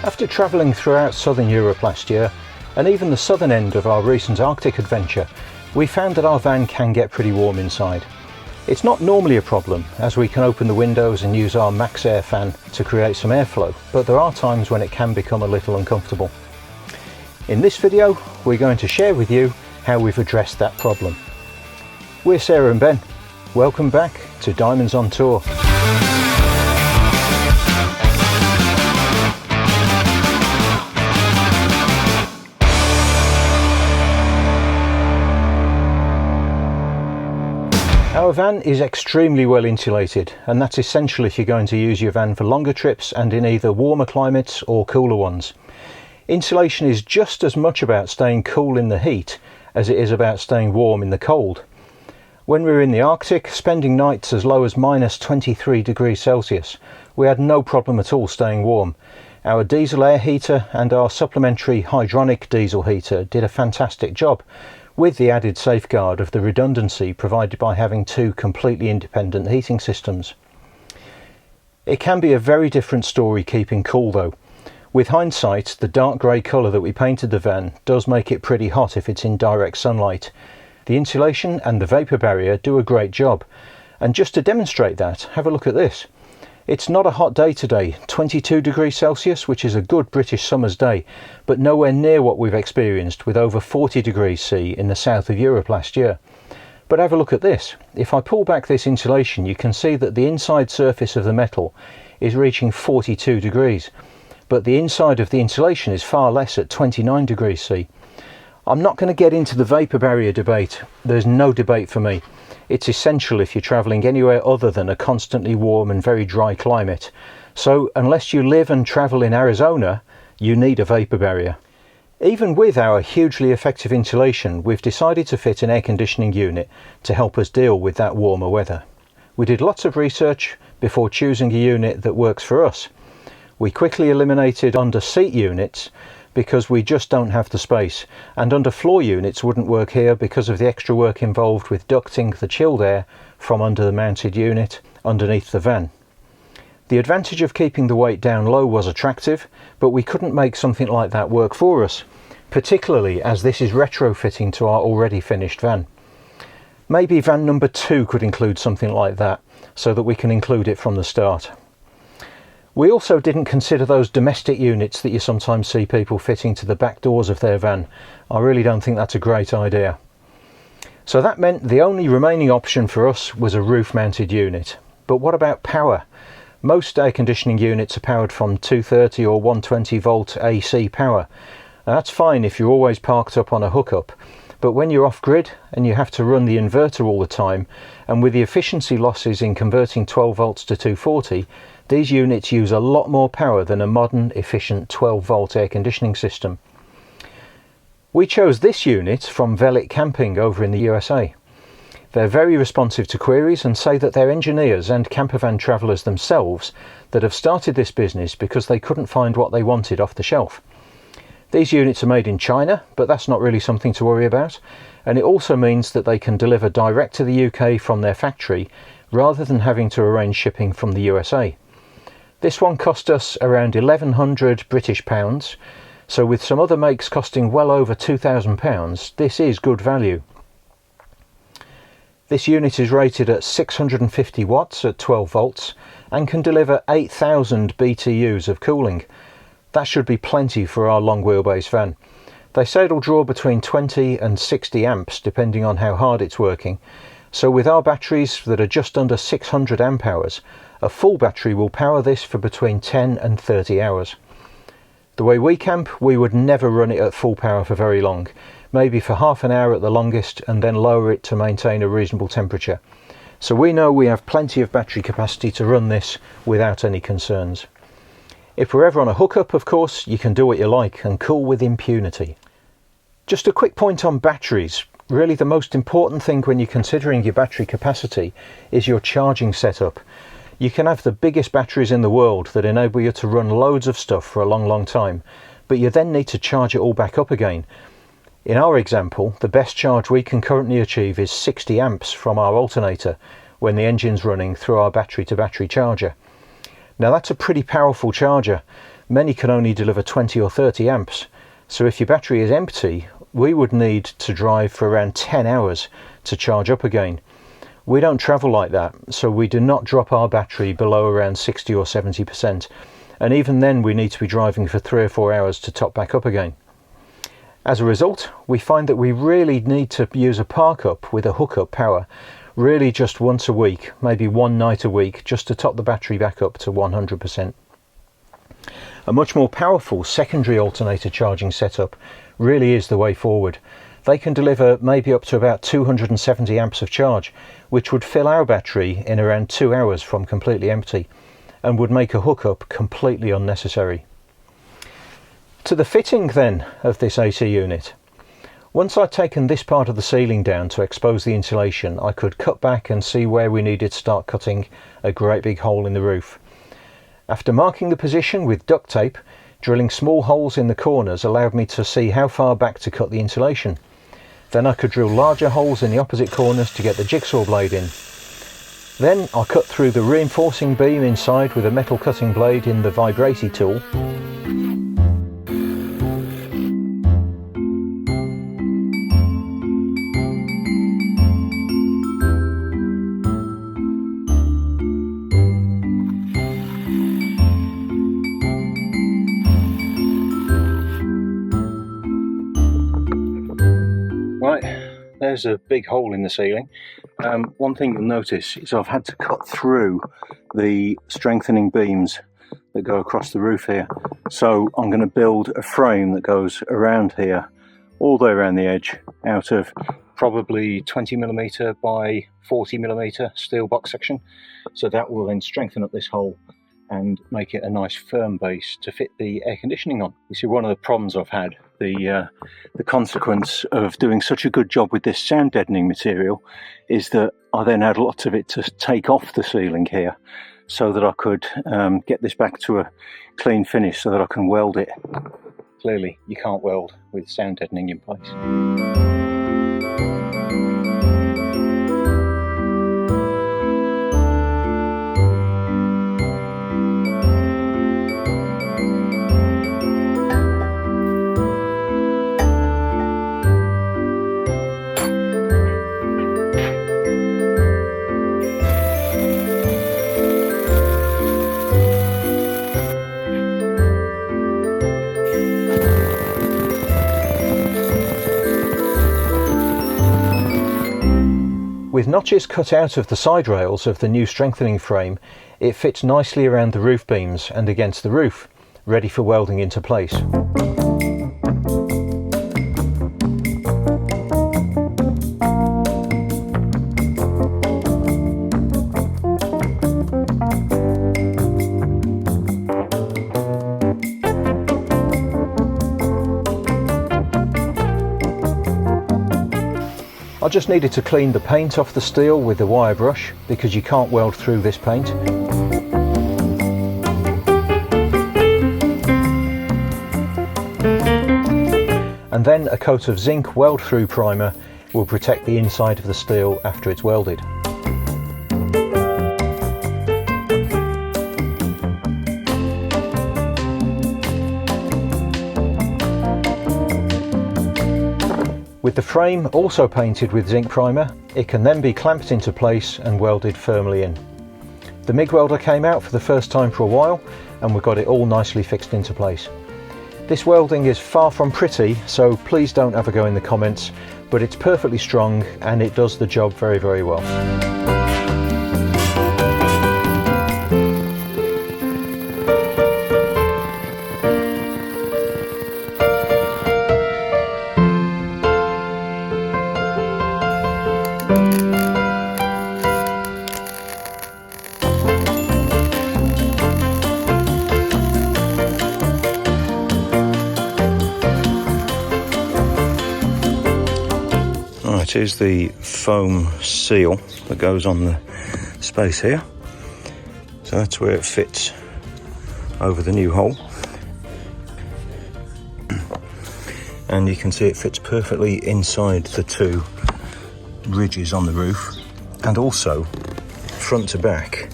After travelling throughout southern Europe last year, and even the southern end of our recent Arctic adventure, we found that our van can get pretty warm inside. It's not normally a problem, as we can open the windows and use our Maxxfan fan to create some airflow, but there are times when it can become a little uncomfortable. In this video, we're going to share with you how we've addressed that problem. We're Sarah and Ben. Welcome back to Diamonds on Tour. Our van is extremely well insulated, and that's essential if you're going to use your van for longer trips and in either warmer climates or cooler ones. Insulation is just as much about staying cool in the heat as it is about staying warm in the cold. When we were in the Arctic, spending nights as low as -23 degrees Celsius, we had no problem at all staying warm. Our diesel air heater and our supplementary hydronic diesel heater did a fantastic job, with the added safeguard of the redundancy provided by having two completely independent heating systems. It can be a very different story keeping cool though. With hindsight, the dark grey colour that we painted the van does make it pretty hot if it's in direct sunlight. The insulation and the vapour barrier do a great job, and just to demonstrate that, have a look at this. It's not a hot day today, 22 degrees Celsius, which is a good British summer's day, but nowhere near what we've experienced with over 40 degrees C in the south of Europe last year. But have a look at this. If I pull back this insulation, you can see that the inside surface of the metal is reaching 42 degrees, but the inside of the insulation is far less at 29 degrees C. I'm not going to get into the vapour barrier debate. There's no debate for me. It's essential if you're travelling anywhere other than a constantly warm and very dry climate. So unless you live and travel in Arizona, you need a vapour barrier. Even with our hugely effective insulation, we've decided to fit an air conditioning unit to help us deal with that warmer weather. We did lots of research before choosing a unit that works for us. We quickly eliminated under-seat units because we just don't have the space, and under-floor units wouldn't work here because of the extra work involved with ducting the chilled air from under the mounted unit underneath the van. The advantage of keeping the weight down low was attractive, but we couldn't make something like that work for us, particularly as this is retrofitting to our already finished van. Maybe van number 2 could include something like that, so that we can include it from the start. We also didn't consider those domestic units that you sometimes see people fitting to the back doors of their van. I really don't think that's a great idea. So that meant the only remaining option for us was a roof-mounted unit. But what about power? Most air conditioning units are powered from 230 or 120 volt AC power. Now that's fine if you're always parked up on a hookup, but when you're off-grid and you have to run the inverter all the time, and with the efficiency losses in converting 12 volts to 240, these units use a lot more power than a modern, efficient 12 volt air conditioning system. We chose this unit from Velit Camping over in the USA. They're very responsive to queries and say that they're engineers and campervan travellers themselves that have started this business because they couldn't find what they wanted off the shelf. These units are made in China, but that's not really something to worry about, and it also means that they can deliver direct to the UK from their factory rather than having to arrange shipping from the USA. This one cost us around 1,100 British pounds, so with some other makes costing well over £2,000, this is good value. This unit is rated at 650 watts at 12 volts and can deliver 8,000 BTUs of cooling. That should be plenty for our long wheelbase van. They say it'll draw between 20 and 60 amps depending on how hard it's working. So with our batteries that are just under 600 amp hours, a full battery will power this for between 10 and 30 hours. The way we camp, we would never run it at full power for very long, maybe for half an hour at the longest, and then lower it to maintain a reasonable temperature. So we know we have plenty of battery capacity to run this without any concerns. If we're ever on a hookup, of course, you can do what you like and cool with impunity. Just a quick point on batteries. Really the most important thing when you're considering your battery capacity is your charging setup. You can have the biggest batteries in the world that enable you to run loads of stuff for a long time, but you then need to charge it all back up again. In our example, the best charge we can currently achieve is 60 amps from our alternator when the engine's running through our battery to battery charger. Now that's a pretty powerful charger, Many can only deliver 20 or 30 amps, so if your battery is empty, we would need to drive for around 10 hours to charge up again. We don't travel like that, so we do not drop our battery below around 60 or 70%, and even then we need to be driving for 3 or 4 hours to top back up again. As a result, we find that we really need to use a park up with a hookup power, really just once a week, maybe one night a week, just to top the battery back up to 100%. A much more powerful secondary alternator charging setup really is the way forward. They can deliver maybe up to about 270 amps of charge, which would fill our battery in around 2 hours from completely empty, and would make a hookup completely unnecessary. To the fitting then of this AC unit. Once I'd taken this part of the ceiling down to expose the insulation, I could cut back and see where we needed to start cutting a great big hole in the roof. After marking the position with duct tape, drilling small holes in the corners allowed me to see how far back to cut the insulation. Then I could drill larger holes in the opposite corners to get the jigsaw blade in. Then I cut through the reinforcing beam inside with a metal cutting blade in the vibrating tool. Right, there's a big hole in the ceiling. One thing you'll notice is I've had to cut through the strengthening beams that go across the roof here. So I'm going to build a frame that goes around here, all the way around the edge, out of probably 20mm by 40mm steel box section. So that will then strengthen up this hole and make it a nice firm base to fit the air conditioning on. You see, one of the problems I've had, the consequence of doing such a good job with this sound deadening material, is that I then had lots of it to take off the ceiling here so that I could get this back to a clean finish so that I can weld it. Clearly you can't weld with sound deadening in place. With notches cut out of the side rails of the new strengthening frame, it fits nicely around the roof beams and against the roof, ready for welding into place. I just needed to clean the paint off the steel with the wire brush because you can't weld through this paint. And then a coat of zinc weld through primer will protect the inside of the steel after it's welded. With the frame also painted with zinc primer, it can then be clamped into place and welded firmly in. The MIG welder came out for the first time for a while and we've got it all nicely fixed into place. This welding is far from pretty, so please don't have a go in the comments, but it's perfectly strong and it does the job very, very well. Right, here's the foam seal that goes on the space here. So that's where it fits over the new hole. And you can see it fits perfectly inside the two ridges on the roof. And also, front to back,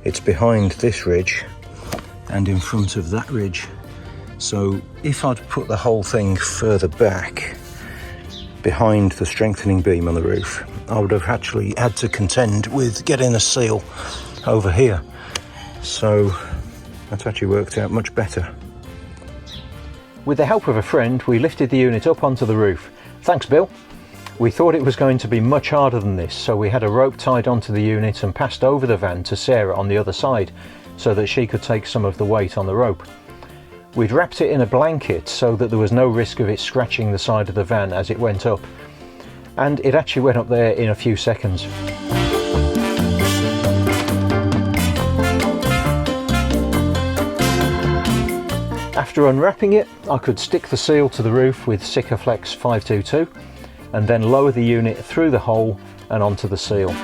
it's behind this ridge and in front of that ridge. So if I'd put the whole thing further back behind the strengthening beam on the roof, I would have actually had to contend with getting a seal over here. So that's actually worked out much better. With the help of a friend, we lifted the unit up onto the roof. Thanks, Bill. We thought it was going to be much harder than this, so we had a rope tied onto the unit and passed over the van to Sarah on the other side so that she could take some of the weight on the rope. We'd wrapped it in a blanket so that there was no risk of it scratching the side of the van as it went up. And it actually went up there in a few seconds. After unwrapping it, I could stick the seal to the roof with Sikaflex 522 and then lower the unit through the hole and onto the seal.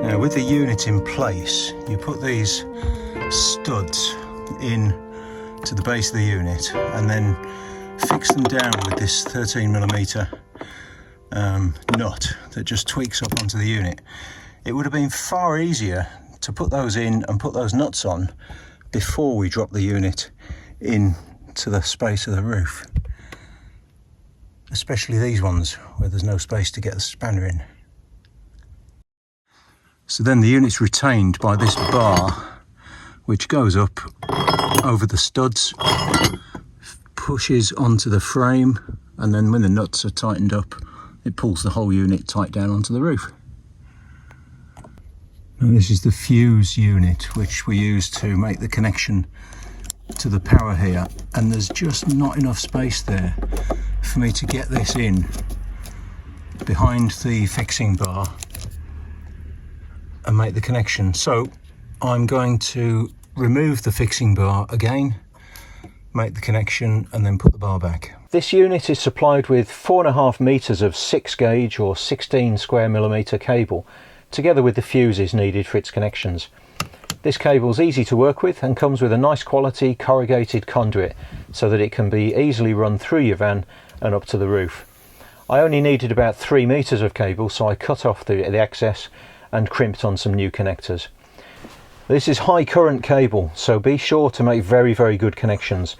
Now, with the unit in place, you put these studs in to the base of the unit and then fix them down with this 13mm nut that just tweaks up onto the unit. It would have been far easier to put those in and put those nuts on before we drop the unit into the space of the roof, especially these ones where there's no space to get the spanner in. So then the unit's retained by this bar which goes up over the studs, pushes onto the frame, and then when the nuts are tightened up, it pulls the whole unit tight down onto the roof. Now this is the fuse unit which we use to make the connection to the power here, and there's just not enough space there for me to get this in behind the fixing bar and make the connection. So I'm going to remove the fixing bar again, make the connection, and then put the bar back. This unit is supplied with 4.5 meters of 6 gauge or 16 square millimeter cable, together with the fuses needed for its connections. This cable is easy to work with and comes with a nice quality corrugated conduit so that it can be easily run through your van and up to the roof. I only needed about 3 meters of cable, so I cut off the excess and crimped on some new connectors. This is high current cable, so be sure to make very good connections.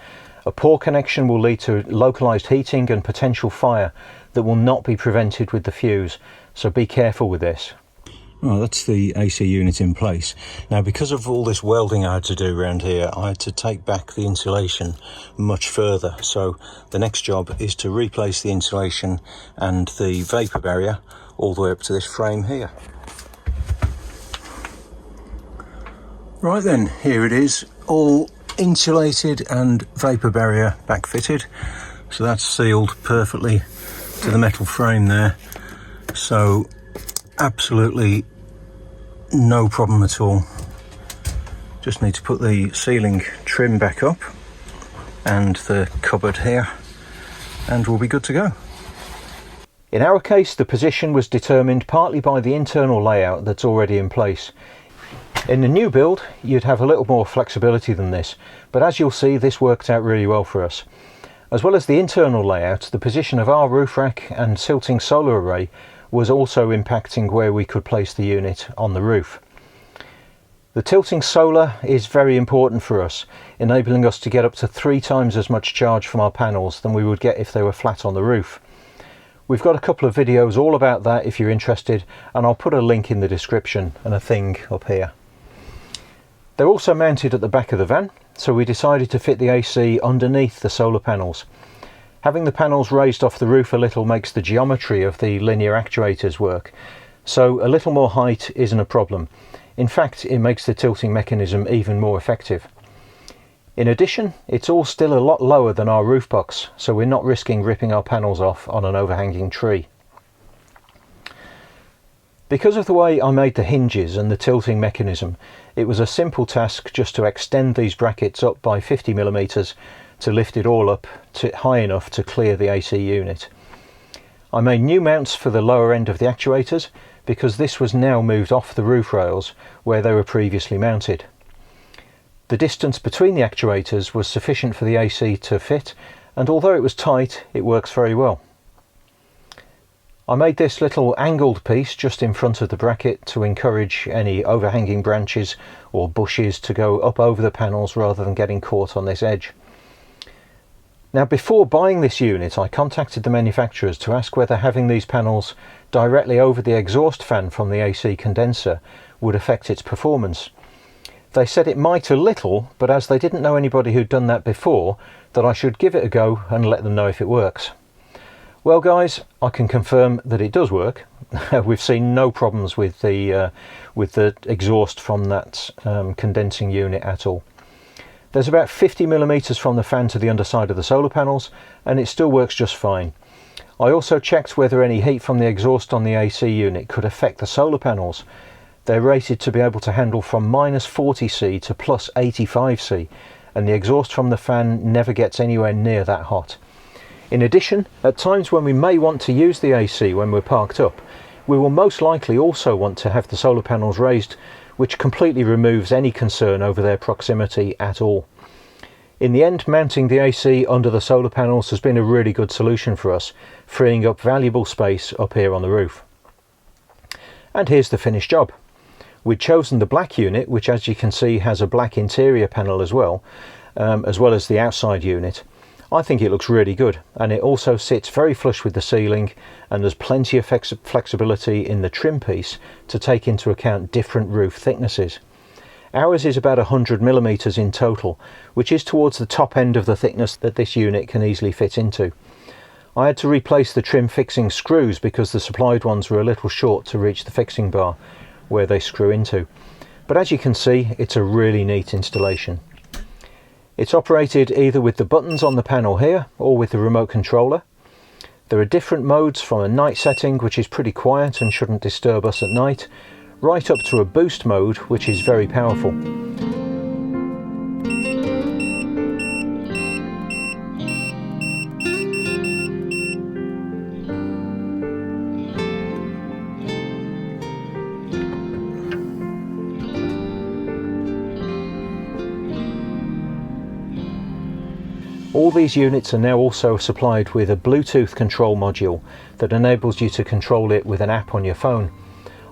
A poor connection will lead to localized heating and potential fire that will not be prevented with the fuse, so be careful with this. Well, that's the AC unit in place. Now, because of all this welding I had to do around here, I had to take back the insulation much further. So the next job is to replace the insulation and the vapor barrier all the way up to this frame here. Right then, here it is, all insulated and vapor barrier back fitted. So that's sealed perfectly to the metal frame there. So absolutely no problem at all. Just need to put the ceiling trim back up and the cupboard here, and we'll be good to go. In our case, the position was determined partly by the internal layout that's already in place. In the new build, you'd have a little more flexibility than this, but as you'll see, this worked out really well for us. As well as the internal layout, the position of our roof rack and tilting solar array was also impacting where we could place the unit on the roof. The tilting solar is very important for us, enabling us to get up to 3 times as much charge from our panels than we would get if they were flat on the roof. We've got a couple of videos all about that if you're interested, and I'll put a link in the description and a thing up here. They're also mounted at the back of the van, so we decided to fit the AC underneath the solar panels. Having the panels raised off the roof a little makes the geometry of the linear actuators work, so a little more height isn't a problem. In fact, it makes the tilting mechanism even more effective. In addition, it's all still a lot lower than our roof box, so we're not risking ripping our panels off on an overhanging tree. Because of the way I made the hinges and the tilting mechanism, it was a simple task just to extend these brackets up by 50mm to lift it all up to high enough to clear the AC unit. I made new mounts for the lower end of the actuators, because this was now moved off the roof rails where they were previously mounted. The distance between the actuators was sufficient for the AC to fit, and although it was tight, it works very well. I made this little angled piece just in front of the bracket to encourage any overhanging branches or bushes to go up over the panels rather than getting caught on this edge. Now, before buying this unit, I contacted the manufacturers to ask whether having these panels directly over the exhaust fan from the AC condenser would affect its performance. They said it might a little, but as they didn't know anybody who'd done that before, that I should give it a go and let them know if it works. Well guys, I can confirm that it does work. We've seen no problems with the exhaust from that condensing unit at all. There's about 50 millimeters from the fan to the underside of the solar panels, and it still works just fine. I also checked whether any heat from the exhaust on the AC unit could affect the solar panels. They're rated to be able to handle from -40°C to +85°C, and the exhaust from the fan never gets anywhere near that hot. In addition, at times when we may want to use the AC when we're parked up, we will most likely also want to have the solar panels raised, which completely removes any concern over their proximity at all. In the end, mounting the AC under the solar panels has been a really good solution for us, freeing up valuable space up here on the roof. And here's the finished job. We'd chosen the black unit, which as you can see has a black interior panel as well as the outside unit. I think it looks really good, and it also sits very flush with the ceiling, and there's plenty of flexibility in the trim piece to take into account different roof thicknesses. Ours is about 100 millimeters in total, which is towards the top end of the thickness that this unit can easily fit into. I had to replace the trim fixing screws because the supplied ones were a little short to reach the fixing bar where they screw into. But as you can see, it's a really neat installation. It's operated either with the buttons on the panel here or with the remote controller. There are different modes, from a night setting, which is pretty quiet and shouldn't disturb us at night, right up to a boost mode, which is very powerful. All these units are now also supplied with a Bluetooth control module that enables you to control it with an app on your phone.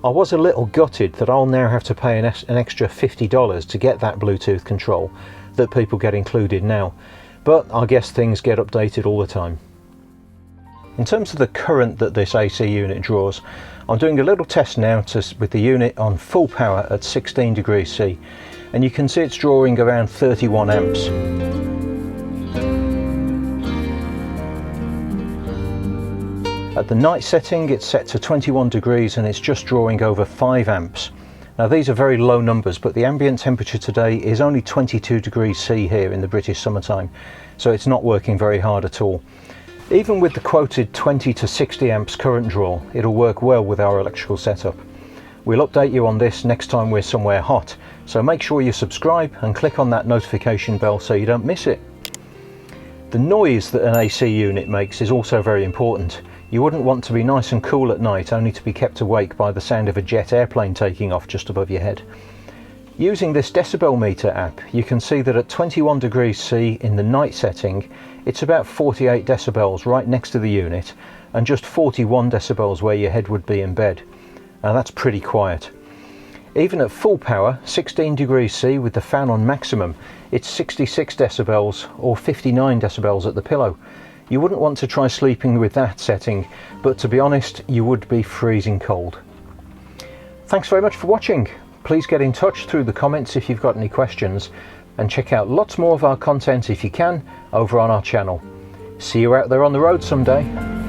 I was a little gutted that I'll now have to pay an extra $50 to get that Bluetooth control that people get included now, but I guess things get updated all the time. In terms of the current that this AC unit draws, I'm doing a little test now with the unit on full power at 16 degrees C, and you can see it's drawing around 31 amps. At the night setting, it's set to 21 degrees and it's just drawing over 5 amps. Now these are very low numbers, but the ambient temperature today is only 22 degrees C here in the British summertime, so it's not working very hard at all. Even with the quoted 20 to 60 amps current draw, it'll work well with our electrical setup. We'll update you on this next time we're somewhere hot, so make sure you subscribe and click on that notification bell so you don't miss it. The noise that an AC unit makes is also very important. You wouldn't want to be nice and cool at night only to be kept awake by the sound of a jet airplane taking off just above your head. Using this decibel meter app, you can see that at 21 degrees C in the night setting, it's about 48 decibels right next to the unit, and just 41 decibels where your head would be in bed. Now that's pretty quiet. Even at full power, 16 degrees C with the fan on maximum, it's 66 decibels or 59 decibels at the pillow. You wouldn't want to try sleeping with that setting, but to be honest, you would be freezing cold. Thanks very much for watching. Please get in touch through the comments if you've got any questions, and check out lots more of our content if you can over on our channel. See you out there on the road someday.